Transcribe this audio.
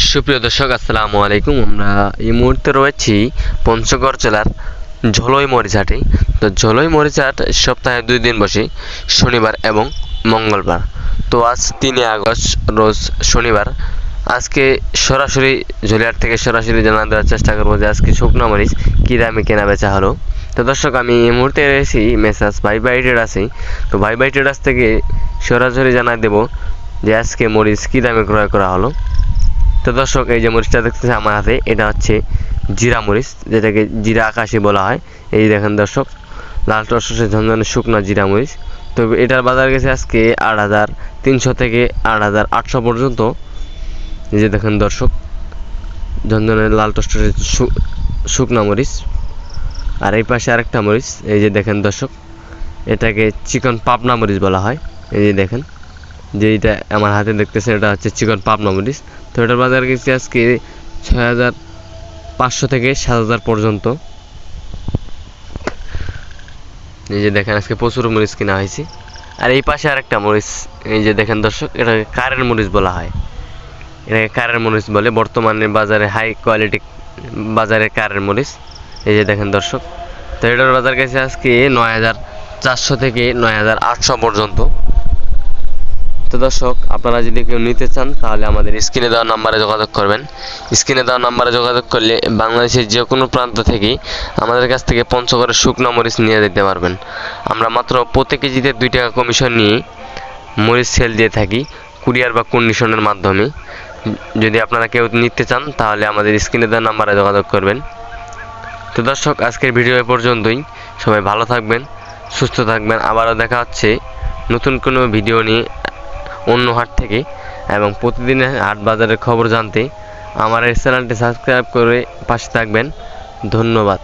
সুপ্রিয় দর্শক, আসসালামু আলাইকুম। আমরা এই মুহূর্তে রয়েছি পঞ্চগড় জেলার ঝলই মরিচ হাটে। তো ঝলই মরিচ হাট সপ্তাহে 2 দিন বসে, শনিবার এবং মঙ্গলবার। তো আজ 3 আগস্ট রোজ শনিবার। আজকে সরাসরি ঝলিহাট থেকে সরাসরি জানা দেওয়ার চেষ্টা করবো যে আজকে শুকনো মরিচ কী দামে কেনা বেচা হলো। তো দর্শক, আমি এই মুহূর্তে এসেছি মেসাজ ভাই ভাই ট্রেডার্সে। তো ভাই ভাই ট্রেডার্স থেকে সরাসরি জানাই দেবো যে আজকে মরিচ কী দামে ক্রয় করা হলো। তো দর্শক, এই যে মরিচটা দেখতেছে আমার হাতে, এটা হচ্ছে জিরা মরিচ, যেটাকে জিরা আকাশি বলা হয়। এই দেখেন দর্শক, লাল টসটসে ঝনঝনে শুকনো জিরা মরিচ। তো এটার বাজার গেছে আজকে 8,300 থেকে 8,800 পর্যন্ত। এই যে দেখেন দর্শক, ঝনঝনে লাল টসটসে শুকনো মরিচ। আর এই পাশে আরেকটা মরিচ, এই যে দেখেন দর্শক, এটাকে চিকন পাবনা মরিচ বলা হয়। এই যে দেখেন, যে এটা আমার হাতে দেখতেছে, এটা হচ্ছে চিকন পাবনা মরিচ। তো এটার বাজার গেছে আজকে 6,500 থেকে 7,000 পর্যন্ত। এই যে দেখেন, আজকে প্রচুর মরিচ কিনা হয়েছে। আর এই পাশে আরেকটা মরিচ, এই যে দেখেন দর্শক, এটাকে কারের মরিচ বলা হয়। এটাকে কারের মরিচ বলে, বর্তমানে বাজারে হাই কোয়ালিটি বাজারে কারের মরিচ। এই যে দেখেন দর্শক, তো এটার বাজার গেছে আজকে 9,400 থেকে 9,800 পর্যন্ত। তো দর্শক, আপনারা যদি কেউ নিতে চান তাহলে আমাদের স্ক্রিনে দেওয়া নাম্বারে যোগাযোগ করবেন। স্ক্রিনে দেওয়া নাম্বারে যোগাযোগ করলে বাংলাদেশের যে কোনো প্রান্ত থেকে আমাদের কাছ থেকে পঞ্চগড়ের শুকনো মরিচ নিয়ে যেতে পারবেন। আমরা মাত্র প্রতি কেজিতে 2 টাকা কমিশন নিয়ে মরিচ সেল দিয়ে থাকি, কুরিয়ার বা কন্ডিশনের মাধ্যমে। যদি আপনারা কেউ নিতে চান তাহলে আমাদের স্ক্রিনে দেওয়া নাম্বারে যোগাযোগ করবেন। তো দর্শক, আজকের ভিডিও এ পর্যন্তই। সবাই ভালো থাকবেন, সুস্থ থাকবেন। আবারও দেখা হচ্ছে নতুন কোনো ভিডিও নিয়ে অন্য হাট থেকে। এবং প্রতিদিনের হাট বাজারের খবর জানতে আমার এই চ্যানেলটি সাবস্ক্রাইব করে পাশে থাকবেন। ধন্যবাদ।